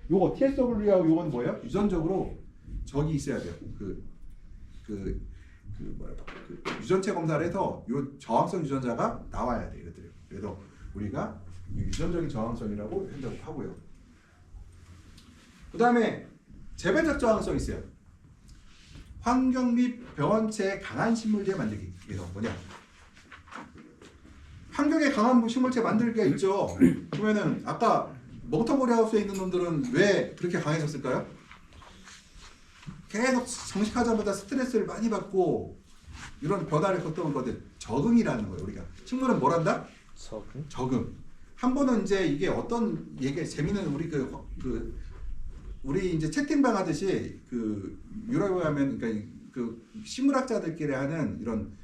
요거 TSW하고 요건 뭐예요? 유전적으로 저기 있어야 돼요. 유전체 검사를 해서 요 저항성 유전자가 나와야 돼요. 이것들이. 그래서 우리가 유전적인 저항성이라고 한다고 하고요. 그 다음에 재배적 저항성 있어요. 환경 및 병원체에 강한 식물체 만들기. 그래서 뭐냐? 환경에 강한 식물체 만들기가 있죠. 그러면은 아까 멍텅구리 하우스에 있는 놈들은 왜 그렇게 강해졌을까요? 계속 정식하자마자 스트레스를 많이 받고 이런 변화를 겪던 것들 적응이라는 거예요. 우리가 식물은 뭘 한다? 적응. 한 번은 이제 이게 어떤 얘기 재미는 우리 우리 이제 채팅방 하듯이 뭐라고 하면 그러니까 식물학자들끼리 하는 이런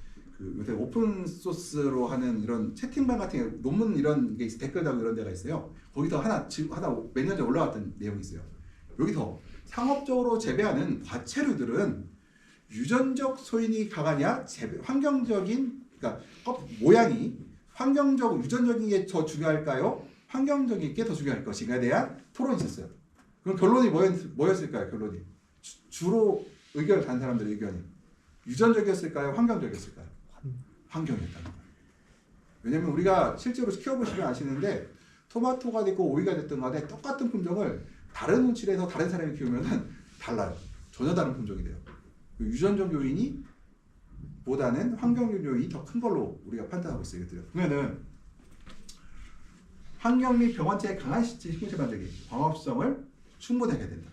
요새 오픈 소스로 하는 이런 채팅방 같은 게 논문 이런 게 댓글 달고 이런 데가 있어요. 거기서 하나 몇 년 전에 올라왔던 내용이 있어요. 여기서 상업적으로 재배하는 과채류들은 유전적 소인이 강하냐, 환경적인 그러니까 모양이 환경적 유전적인 게 더 중요할까요? 환경적인 게 더 중요할 것인가에 대한 토론이 있었어요. 그럼 결론이 뭐였을까요? 결론이 주로 의견을 단 사람들의 의견이 유전적이었을까요? 환경적이었을까요? 환경이었다는 거예요. 왜냐면 우리가 실제로 키워보시면 아시는데 토마토가 됐고 오이가 됐든 간에 똑같은 품종을 다른 온실에서 다른 사람이 키우면 달라요. 전혀 다른 품종이 돼요. 유전적 요인이 보다는 환경적 요인이 더 큰 걸로 우리가 판단하고 있어요. 그러면은 환경 및 병원체에 강한 식물체 만들기, 광합성을 충분하게 된다.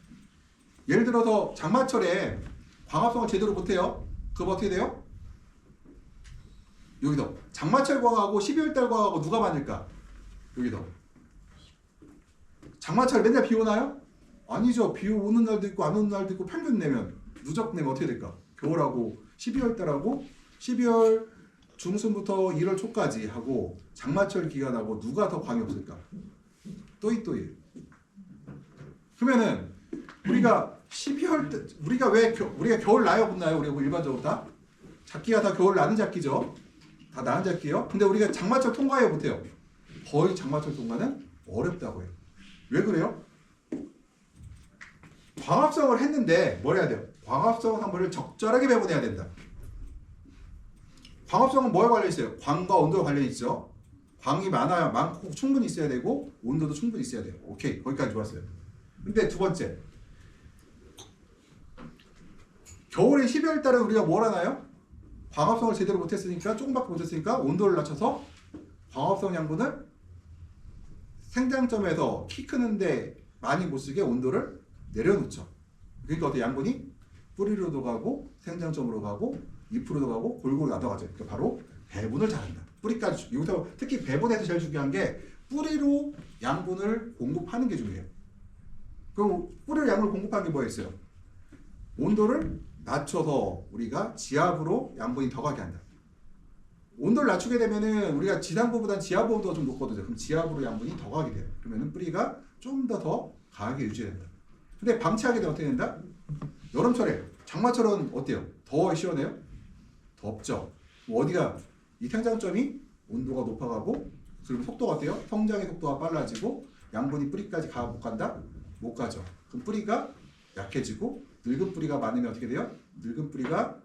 예를 들어서 장마철에 광합성을 제대로 못해요. 그럼 어떻게 돼요? 여기서 장마철 광하고 12월달 광하고 누가 많을까? 여기서 장마철 맨날 비 오나요? 아니죠. 비 오는 날도 있고 안 오는 날도 있고 평균 내면 누적 내면 어떻게 될까? 겨울하고 12월달하고 12월 중순부터 1월 초까지 하고 장마철 기간하고 누가 더 광이 없을까? 또이. 그러면은 우리가 12월 때 우리가 겨울 나요, 못 나요? 우리가 일반적으로 다 작기가 다 겨울 나는 작기죠. 다 나는 작기요. 근데 우리가 장마철 통과해 못해요. 거의 장마철 통과는 어렵다고 해요. 왜 그래요? 광합성을 했는데 뭘 해야 돼요? 광합성 성분을 적절하게 배분해야 된다. 광합성은 뭐에 관련 있어요? 광과 온도와 관련이 있죠. 광이 많고 충분히 있어야 되고 온도도 충분히 있어야 돼요. 오케이, 거기까지 좋았어요. 근데 두 번째, 겨울에 12월 달에 우리가 뭘 하나요? 광합성을 제대로 못했으니까 조금밖에 못했으니까 온도를 낮춰서 광합성 양분을 생장점에서 키 크는데 많이 못 쓰게 온도를 내려놓죠. 그러니까 어떻게 양분이 뿌리로도 가고 생장점으로 가고 잎으로도 가고 골고루 나눠가죠. 그러니까 바로 배분을 잘한다. 뿌리까지 여기서 특히 배분에서 제일 중요한 게 뿌리로 양분을 공급하는 게 중요해요. 그럼 뿌리로 양분을 공급하는 게 뭐였어요? 온도를 낮춰서 우리가 지압으로 양분이 더 가게 한다. 온도를 낮추게 되면은 우리가 지상부보다 지하부가 좀 높거든요. 그럼 지하부로 양분이 더 가게 돼요. 그러면은 뿌리가 좀 더 강하게 유지된다. 근데 방치하게 되면 어떻게 된다? 여름철에 장마철은 어때요? 더 시원해요? 덥죠. 어디가 이 생장점이 온도가 높아가고 그리고 속도가 어때요? 성장의 속도가 빨라지고 양분이 뿌리까지 못 간다? 못 가죠. 그럼 뿌리가 약해지고 늙은 뿌리가 많으면 어떻게 돼요? 늙은 뿌리가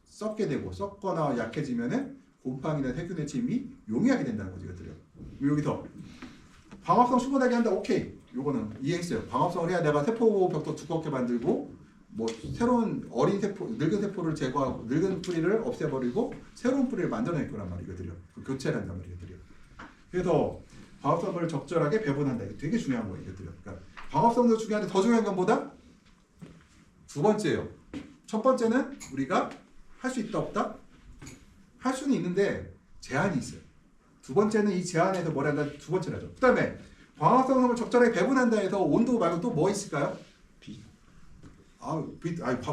썩게 되고 썩거나 약해지면은 곰팡이나 세균의 침이 용이하게 된다는 거죠. 이것들이요. 여기서 광합성 충분하게 한다. 오케이. 요거는 이해했어요. 광합성을 해야 내가 세포벽도 두껍게 만들고 뭐 새로운 어린 세포, 늙은 세포를 제거하고 늙은 뿌리를 없애버리고 새로운 뿌리를 만들어낼 거란 말이거든요. 교체를 한단 말이거든요. 그래서 광합성을 적절하게 배분한다. 이게 되게 중요한 거예요. 이것들요. 그러니까 광합성도 중요한데 더 중요한 건 뭐다? 두 번째예요. 첫 번째는 우리가 할 수 있다 없다? 할 수는 있는데 제한이 있어요. 두 번째는 이 제한에서 뭘 한다? 두 번째라죠. 그 다음에 광합성을 적절하게 배분한다 해서 온도 말고 또 뭐 있을까요?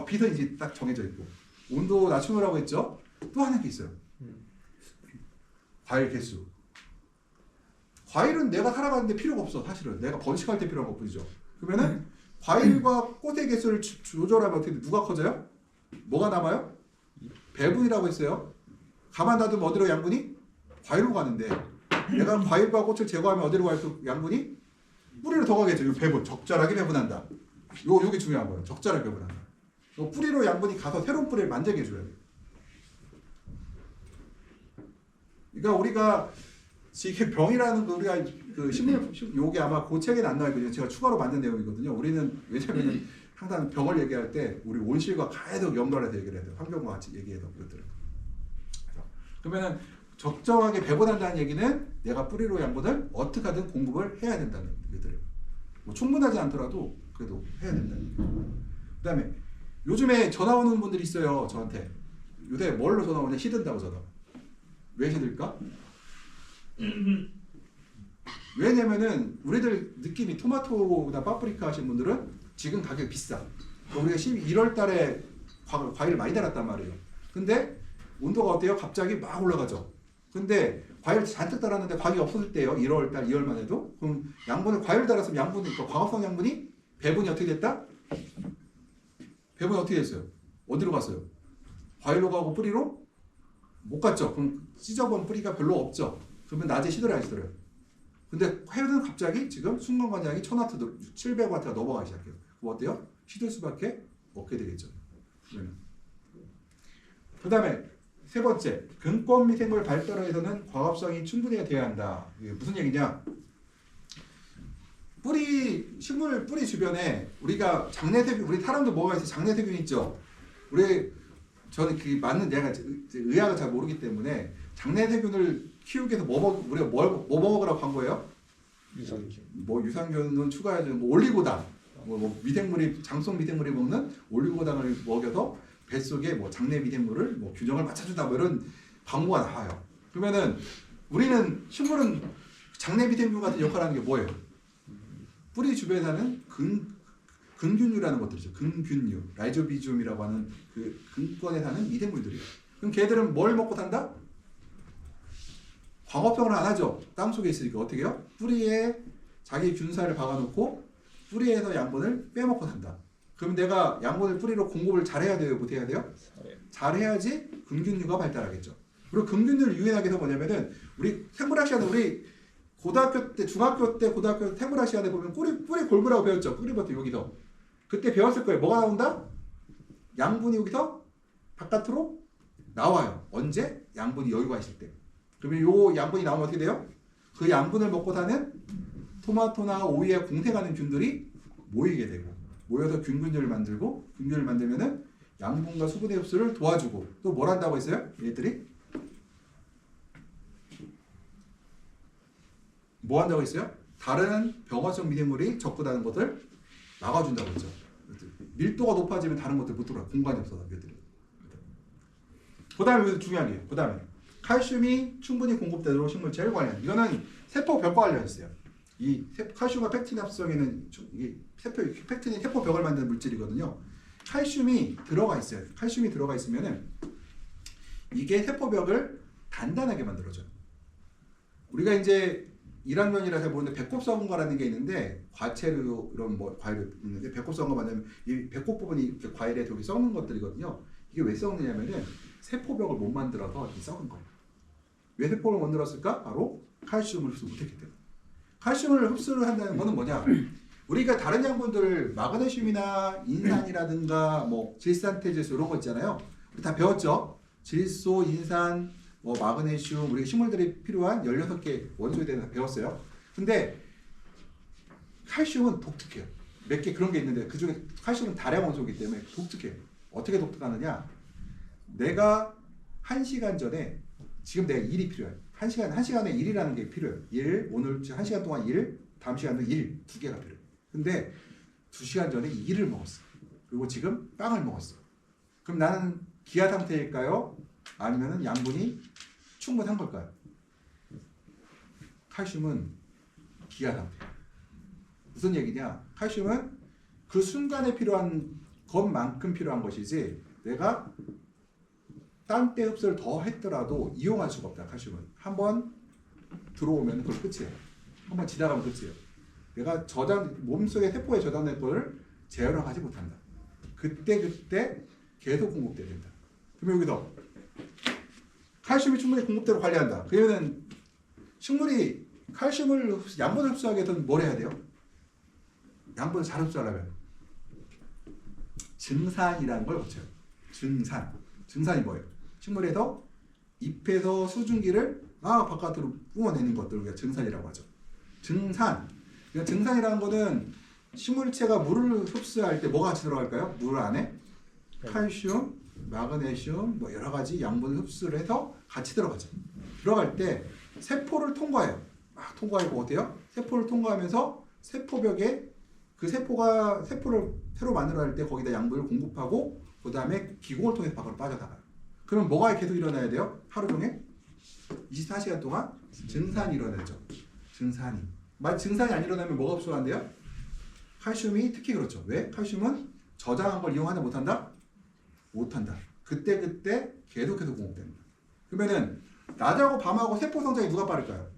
빛은 이제 딱 정해져 있고 온도 낮추느라고 했죠. 또 하나 게 있어요. 과일 개수. 과일은 내가 살아가는데 필요가 없어. 사실은 내가 번식할 때 필요한 것뿐이죠. 그러면은 과일과 꽃의 개수를 조절하면 어떻게 돼? 누가 커져요? 뭐가 남아요? 배분이라고 했어요. 가만 놔두면 어디로 양분이? 과일로 가는데 내가 과일과 꽃을 제거하면 어디로 갈 수 양분이? 뿌리로 더 가겠죠. 이 배분, 적절하게 배분한다. 요게 중요한 거예요. 적절하게 배분한다. 뿌리로 양분이 가서 새로운 뿌리를 만들게 해줘야 돼요. 그러니까 우리가 이게 병이라는 거 우리가 그 식물 요게 아마 그 책에는 안 나와 있거든요. 제가 추가로 만든 내용이거든요. 우리는 왜냐면 항상 병을 얘기할 때 우리 온실과 가해도 연결해서 얘기를 해야 돼요. 환경과 같이 얘기해서 그것들을. 그러면은 적정하게 배분한다는 얘기는 내가 뿌리로 양분을 어떻게 하든 공급을 해야 된다는 얘기들이에요. 뭐 충분하지 않더라도 그래도 해야 된다는 얘기예요. 그다음에 요즘에 전화 오는 분들이 있어요. 저한테 요새 뭘로 전화 오냐? 시든다고 전화. 왜 시들까? 왜냐면은 우리들 느낌이 토마토나 파프리카 하신 분들은 지금 가격이 비싸. 우리가 1월 달에 과일을 많이 달았단 말이에요. 근데 온도가 어때요? 갑자기 막 올라가죠. 근데 과일 잔뜩 달았는데 과일이 없어질 때요. 1월 달, 2월만 해도. 그럼 양분을 과일을 달았으면 양분이, 그러니까 광합성 양분이 배분이 어떻게 됐다? 배분이 어떻게 됐어요? 어디로 갔어요? 과일로 가고 뿌리로? 못 갔죠. 그럼 찢어본 뿌리가 별로 없죠. 그러면 낮에 시들어야 시들어요. 근데 해는 갑자기 지금 순간관장이 1000W, 700W가 넘어가기 시작해요. 그럼 어때요? 시들 수밖에 없게 되겠죠. 그 다음에 세 번째, 근권 미생물 발달에서는 광합성이 충분히 돼야 한다. 이게 무슨 얘기냐? 식물 뿌리 주변에 우리가 장내세균, 우리 사람도 뭐가 있어요? 장내세균 있죠. 저는 그 맞는 내가 의학을 잘 모르기 때문에 장내세균을 키우기 위해서 우리가 뭐 먹으라고 한 거예요? 유산균. 뭐 유산균은 추가해야죠. 뭐 올리고당, 미생물이 장성 미생물이 먹는 올리고당을 먹여서 뱃속에 뭐 장내 미생물을 뭐 균형을 맞춰준다 뭐 이런 광고가 나와요. 그러면은 우리는 식물은 장내 미생물 같은 역할을 하는 게 뭐예요? 뿌리 주변에 사는 근균류라는 것들이죠. 근균류, 라이조비즘이라고 하는 그 근권에 사는 미생물들이에요. 그럼 걔들은 뭘 먹고 산다? 광합성을 안 하죠. 땅 속에 있으니까 어떻게 해요? 뿌리에 자기 균사를 박아놓고 뿌리에서 양분을 빼먹고 산다. 그럼 내가 양분을 뿌리로 공급을 잘해야 돼요? 못해야 돼요? 잘해야지 근균류가 발달하겠죠. 그리고 근균류를 유인하게 해서 뭐냐면은 우리 생물학 시간에 우리 고등학교 때, 중학교 때, 고등학교 때 생물학 시간에 보면 뿌리 골고라고 배웠죠. 뿌리부터 여기서. 그때 배웠을 거예요. 뭐가 나온다? 양분이 여기서 바깥으로 나와요. 언제? 양분이 여유가 있을 때. 그러면 요 양분이 나오면 어떻게 돼요? 그 양분을 먹고 사는 토마토나 오이에 공생하는 균들이 모이게 되고 모여서 균균류를 만들고 균균류를 만들면은 양분과 수분의 흡수를 도와주고 또 뭘 한다고 했어요? 얘들이 뭐 한다고 했어요? 다른 병화성 미생물이 접근하는 것을 막아준다고 했죠. 밀도가 높아지면 다른 것들 못 들어와. 공간이 없어서 얘들이. 그 다음에 중요한 게, 그 다음에 칼슘이 충분히 공급되도록 식물체를 관리한다. 이거는 세포벽과 관련했어요. 이 칼슘과 팩틴 합성에는 이 팩틴이 세포벽을 만드는 물질이거든요. 칼슘이 들어가 있어요. 칼슘이 들어가 있으면은 이게 세포벽을 단단하게 만들어줘요. 우리가 이제 1학년이라서 보는데 배꼽성과라는 게 있는데 과채류 이런 뭐 과일이 있는데 배꼽성과 만나면 이 배꼽 부분이 이렇게 과일에 저기 썩는 것들이거든요. 이게 왜 썩느냐면은 세포벽을 못 만들어서 이 썩은 거예요. 왜 세포를 만들었을까? 바로 칼슘을 흡수 못했기 때문에. 칼슘을 흡수를 한다는 거는 뭐냐? 우리가 다른 양분들 마그네슘이나 인산이라든가 뭐 질산태질소 이런 거 있잖아요. 우리 다 배웠죠? 질소, 인산, 뭐 마그네슘, 우리 식물들이 필요한 16개 원소에 대해서 배웠어요. 근데 칼슘은 독특해요. 몇 개 그런 게 있는데 그중에 칼슘은 다량 원소이기 때문에 독특해요. 어떻게 독특하느냐? 내가 1시간 전에 지금 내가 일이 필요해요. 1시간에 일이라는 게 필요해요. 오늘 1시간 동안 일, 다음 시간도 일, 2개가 필요해요. 근데 2시간 전에 일을 먹었어. 그리고 지금 빵을 먹었어. 그럼 나는 기아 상태일까요? 아니면은 양분이 충분한 걸까요? 칼슘은 기아 상태예요. 무슨 얘기냐? 칼슘은 그 순간에 필요한 것만큼 필요한 것이지 내가 딴 때 흡수를 더 했더라도 이용할 수가 없다. 칼슘은 한번 들어오면 그걸 끝이에요. 한번 지나가면 끝이에요. 내가 몸속에 세포에 저장된 거를 재활용하지 못한다. 그때 계속 공급돼야 된다. 그러면 여기서 칼슘이 충분히 공급대로 관리한다. 그러면 식물이 칼슘을 양분을 흡수하게 되면 뭘 해야 돼요? 양분을 잘 흡수하려면 증산이라는 걸 거쳐요. 증산이 뭐예요? 식물에서 잎에서 수증기를 바깥으로 뿜어내는 것들 우리가 증산이라고 하죠. 그러니까 증산이라는 거는 식물체가 물을 흡수할 때 뭐가 같이 들어갈까요? 물 안에 칼슘, 마그네슘, 뭐 여러 가지 양분을 흡수를 해서 같이 들어가죠. 들어갈 때 세포를 통과해요. 통과하고 어때요? 세포를 통과하면서 세포벽에 그 세포를 새로 만들어낼 때 거기다 양분을 공급하고 그 다음에 기공을 통해서 밖으로 빠져나가요. 그럼 뭐가 계속 일어나야 돼요? 하루 종일 24시간 동안 증산이 일어나죠. 만약 증산이 안 일어나면 뭐가 흡수한대요? 칼슘이 특히 그렇죠. 왜? 칼슘은 저장한 걸 이용하지 못한다? 못한다. 그때 계속해서 공급됩니다. 그러면은 낮하고 밤하고 세포 성장이 누가 빠를까요?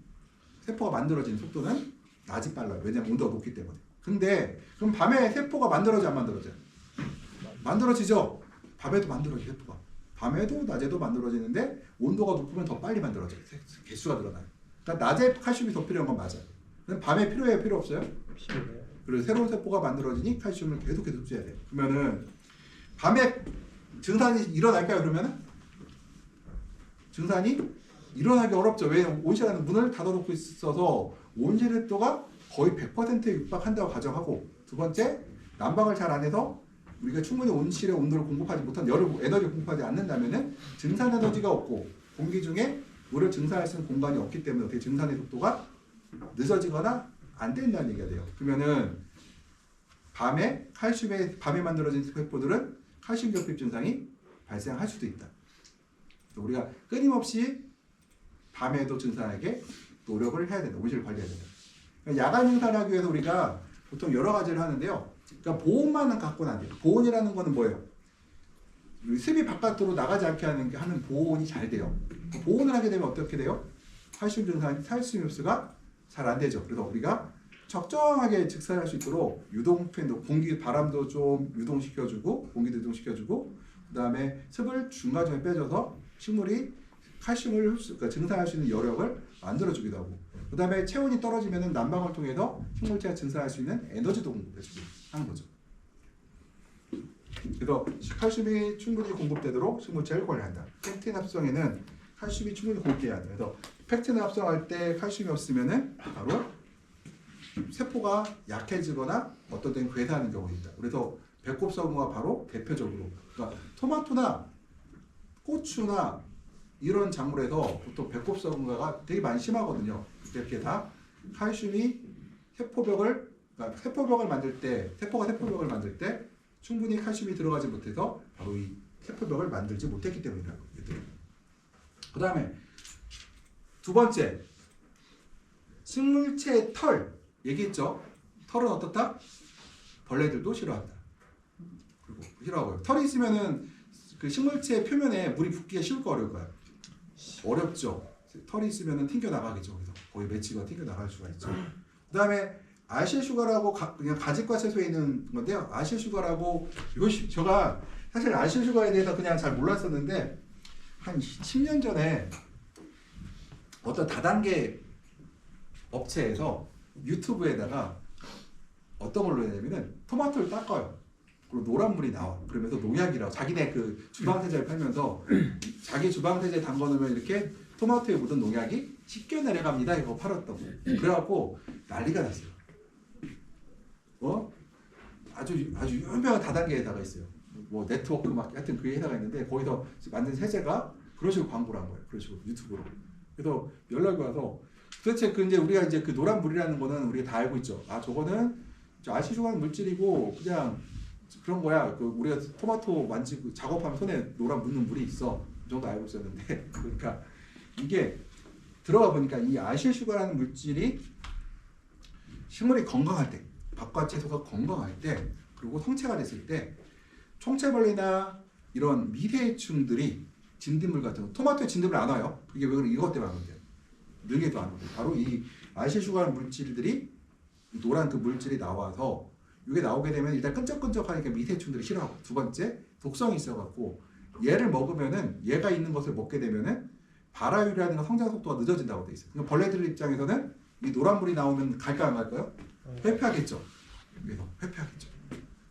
세포가 만들어지는 속도는 낮이 빨라요. 왜냐면 온도가 높기 때문에. 근데 그럼 밤에 세포가 만들어져 안 만들어져요? 만들어지죠. 밤에도 만들어져 세포가. 밤에도 낮에도 만들어지는데 온도가 높으면 더 빨리 만들어져요. 개수가 늘어나요. 그러니까 낮에 칼슘이 더 필요한 건 맞아요. 그럼 밤에 필요해요? 필요 없어요? 필요해요. 그리고 새로운 세포가 만들어지니 칼슘을 계속해서 흡수해야 돼요. 그러면은 밤에 증산이 일어날까요? 그러면은 증산이 일어나기 어렵죠. 왜? 온실 안에 문을 닫아놓고 있어서 온실 습도가 거의 100%에 육박한다고 가정하고, 두 번째 난방을 잘 안 해서 우리가 충분히 온실의 온도를 공급하지 못한 에너지를 공급하지 않는다면은 증산 에너지가 없고 공기 중에 물을 증산할 수 있는 공간이 없기 때문에 어떻게 증산의 속도가 늦어지거나 안 된다는 얘기가 돼요. 그러면은 밤에 만들어진 세포들은 칼슘 결핍 증상이 발생할 수도 있다. 우리가 끊임없이 밤에도 증산하게 노력을 해야 된다. 온실을 관리해야 된다. 그러니까 야간 증산하기 위해서 우리가 보통 여러 가지를 하는데요. 그러니까 보온만은 갖고는 안 돼요. 보온이라는 거는 뭐예요? 습이 바깥으로 나가지 않게 하는 보온이 잘 돼요. 보온을 하게 되면 어떻게 돼요? 칼슘 흡수가 잘 안 되죠. 그래서 우리가 적정하게 직사할 수 있도록 유동팬도 바람도 좀 유동시켜주고 공기도 유동시켜주고 그 다음에 습을 중간중간에 빼줘서 식물이 칼슘을 그러니까 증산할 수 있는 여력을 만들어주기도 하고 그 다음에 체온이 떨어지면 난방을 통해서 식물체가 증산할 수 있는 에너지도 공급해주고 하는 거죠. 그래서 칼슘이 충분히 공급되도록 식물체를 관리한다. 펙틴 합성에는 칼슘이 충분히 공급돼야 한다. 그래서 펙틴 합성할 때 칼슘이 없으면은 바로 세포가 약해지거나 어떤 때는 괴사하는 경우가 있다. 그래서 배꼽성과 바로 대표적으로 그러니까 토마토나 고추나 이런 작물에서 보통 배꼽성과가 되게 많이 심하거든요. 이렇게 다 칼슘이 그러니까 세포벽을 만들 때 세포가 세포벽을 만들 때 충분히 칼슘이 들어가지 못해서 바로 이 세포벽을 만들지 못했기 때문이라고. 그 다음에 두 번째 식물체의 털 얘기했죠. 털은 어떻다? 벌레들도 싫어한다. 그리고 싫어하고요. 털이 있으면은 그 식물체 표면에 물이 붙기가 쉬울 거 어려울까요? 어렵죠. 털이 있으면은 튕겨 나가겠죠. 그래서 거의 매치가 튕겨 나갈 수가 있죠. 그 다음에 아실슈가라고 그냥 가지과 채소에 있는 건데요. 아실슈가라고 제가 사실 아실슈가에 대해서 그냥 잘 몰랐었는데 한 10년 전에 어떤 다단계 업체에서 유튜브에다가 어떤 걸로 했냐면은 토마토를 닦아요. 그리고 노란 물이 나와. 그러면서 농약이라고 자기네 그 주방세제를 팔면서 자기 주방세제 담궈놓으면 이렇게 토마토에 묻은 농약이 씻겨 내려갑니다. 이거 팔았다고. 그래갖고 난리가 났어요. 아주 유명한 다단계 회사가 있어요. 뭐 네트워크 막 하여튼 그 회사가 있는데 거기서 만든 세제가 그런 식으로 광고를 한 거예요. 그런 식으로 유튜브로. 그래서 연락이 와서 도대체 이제 우리가 이제 그 노란 물이라는 거는 우리가 다 알고 있죠. 저거는 아시슈가는 물질이고 그냥 그런 거야. 그 우리가 토마토 만지고 작업하면 손에 노란 묻는 물이 있어. 그 정도 알고 있었는데 그러니까 이게 들어가 보니까 이 아실슈가라는 물질이 식물이 건강할 때, 밥과 채소가 건강할 때, 그리고 성체가 됐을 때 총체벌레나 이런 미세충들이 진딧물 같은 거, 토마토에 진딧물 안 와요. 그게 왜 그런 이것 때문에 안 온대요. 능에도 안 오고 바로 이 아실슈가라는 물질들이 노란 그 물질이 나와서 이게 나오게 되면 일단 끈적끈적하니까 미세충들이 싫어하고 두 번째 독성이 있어갖고 얘를 먹으면은 얘가 있는 것을 먹게 되면은 발화율이라든가 성장 속도가 늦어진다고 돼 있어요. 그러니까 벌레들 입장에서는 이 노란물이 나오면 갈까요 안 갈까요? 회피하겠죠. 그래서 회피하겠죠.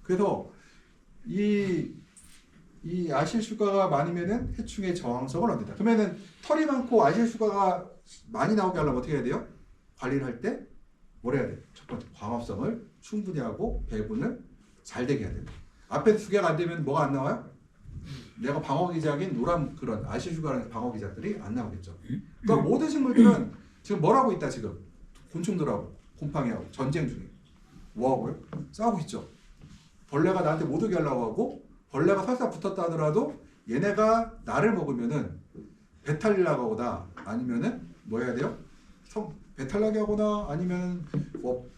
그래서 이 아실슈가가 많으면은 해충의 저항성을 얻는다. 그러면은 털이 많고 아실슈가가 많이 나오게 하려면 어떻게 해야 돼요? 관리를 할 때 뭘 해야 돼? 첫 번째 광합성을 충분히 하고 배분을 잘 되게 해야 됩니다. 앞에 두 개가 안 되면 뭐가 안 나와요? 내가 방어기작인 노란 그런 아실슈가라는 방어기작들이 안 나오겠죠. 그러니까 모든 식물들은 지금 뭘 하고 있다 지금? 곤충들하고 곰팡이하고 전쟁 중에 뭐 하고요? 싸우고 있죠. 벌레가 나한테 못 오게 하려고 하고 벌레가 설사 붙었다 하더라도 얘네가 나를 먹으면은 배탈 나거나 아니면은 뭐 해야 돼요? 배탈 나게 하거나 아니면 뭐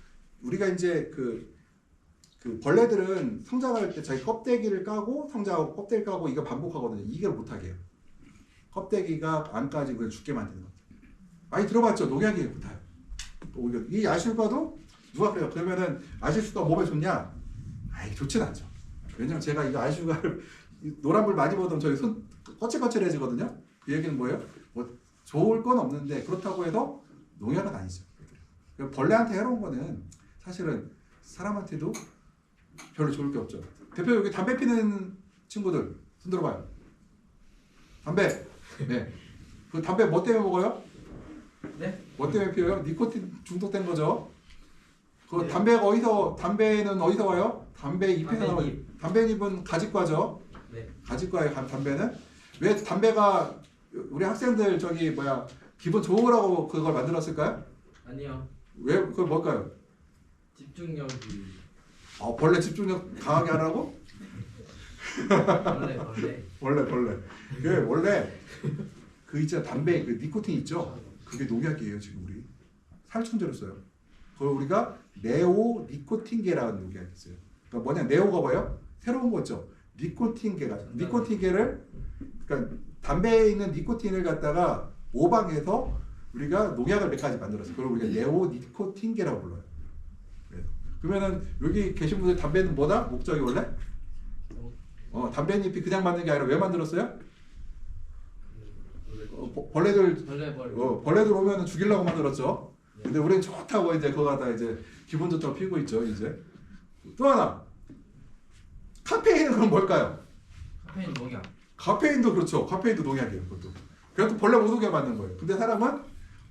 우리가 이제 그 벌레들은 성장할 때 자기 껍데기를 까고 성장하고 껍데기 까고 이거 반복하거든요. 이걸 못하게 해요. 껍데기가 안 까지고 그냥 죽게 만드는 거. 많이 들어봤죠? 농약이 못해요. 이 아실슈가도 누가 그래요? 그러면은 아실슈가 몸에 좋냐? 아이 좋진 않죠. 왜냐면 제가 이거 아실슈가를 노란불 많이 보던 저희 손 거칠거칠해지거든요. 그 얘기는 뭐예요? 뭐 좋을 건 없는데 그렇다고 해서 농약은 아니죠. 벌레한테 해로운 거는 사실은 사람한테도 별로 좋을 게 없죠. 대표 여기 담배 피는 친구들 손 들어봐요. 담배. 네. 그 담배 뭐 때문에 먹어요? 네? 뭐 때문에 피워요? 니코틴 중독된 거죠. 그 네. 담배는 어디서 와요? 담배 잎에서 나와요. 담배잎은 가지과죠. 네. 가지과의 담배는 왜 담배가 우리 학생들 저기 뭐야 기분 좋으라고 그걸 만들었을까요? 아니요. 왜 그걸 뭘까요? 집중력이 벌레 집중력 강하게 하라고? 벌레. 그게 원래 그 있잖아 담배 그 니코틴 있죠? 그게 농약이에요 지금 우리 살충제로 써요. 그걸 우리가 네오 니코틴계라는 농약이 있어요. 그러니까 뭐냐 네오가 뭐예요? 새로운 거죠. 니코틴계를 그러니까 담배에 있는 니코틴을 갖다가 모방해서 우리가 농약을 몇 가지 만들었어요. 그걸 우리가 네오 니코틴계라고 불러요. 그러면은 여기 계신 분들 담배는 뭐다? 목적이 원래? 담배잎이 그냥 만든 게 아니라 왜 만들었어요? 벌레들 오면은 죽이려고 만들었죠. 근데 우리는 좋다고 이제 그거 갖다 이제 기분 좋다고 피우고 있죠. 이제 또 하나 카페인은 그럼 뭘까요? 카페인 농약. 카페인도 그렇죠. 카페인도 농약이에요. 그것도. 그래도 벌레 못 오게 만든 거예요. 근데 사람은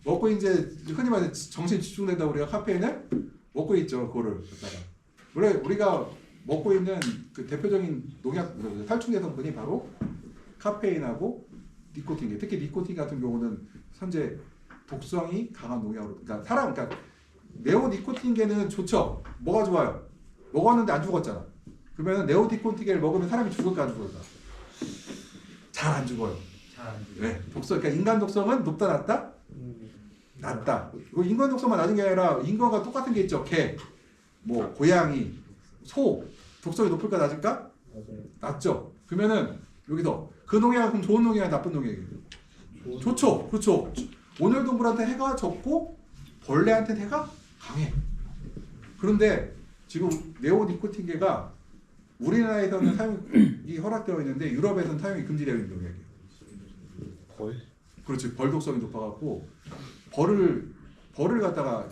먹고 이제 흔히 말해 정신 집중된다고 우리가 카페인을 먹고 있죠. 그거를 갖다가. 우리가 먹고 있는 그 대표적인 농약 살충제 성분이 바로 카페인하고 니코틴. 특히 니코틴 같은 경우는 현재 독성이 강한 농약으로. 그러니까 네오니코틴계는 좋죠. 뭐가 좋아요? 먹었는데 안 죽었잖아. 그러면 네오니코틴계를 먹으면 사람이 죽을까 안 죽을까? 잘 안 죽어요. 잘 안 죽어요. 네, 그러니까 인간 독성은 높다 낮다? 낮다. 인간 독성만 낮은 게 아니라 인간과 똑같은 게 있죠. 개, 뭐 고양이, 소 독성이 높을까 낮을까? 낮죠. 그러면은 여기서 그 농약은 그럼 좋은 농약이야 나쁜 농약이에요? 좋죠. 그렇죠. 온열동물한테 해가 적고 벌레한테 해가 강해. 그런데 지금 네오니코틴계가 우리나라에서는 사용이 허락되어 있는데 유럽에서는 사용이 금지되어 있는 농약이에요. 벌? 그렇지. 벌 독성이 높아갖고 벌을 갖다가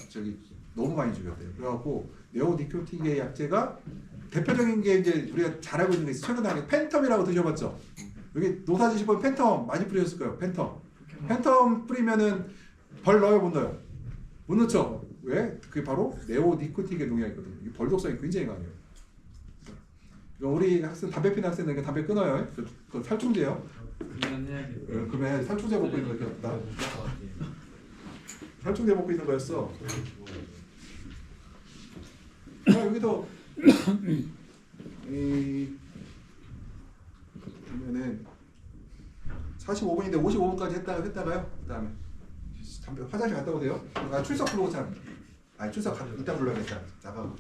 너무 많이 죽였대요. 그래갖고 네오니코틴계 약제가 대표적인 게 이제 우리가 잘 알고 있는 게 최근에 나온 게 팬텀이라고 드셔봤죠? 여기 노사지시 보면 팬텀 많이 뿌리셨을 거예요. 팬텀 뿌리면은 벌 넣어요, 못 넣어요? 못 넣죠. 왜? 그게 바로 네오니코틴계 농약이거든요. 이게 벌 독성이 굉장히 강해요. 우리 학생 담배 피는 학생들 담배 끊어요. 그 살충제요. 그러면 살충제 먹고 있는 거였다. 살충제 먹고 있는 거였어. 여기도 보면은 45분인데 55분까지 했다가요. 그다음에 담배 화장실 갔다 오세요. 출석 부르고 참. 출석 이따 불러야겠다. 나가고.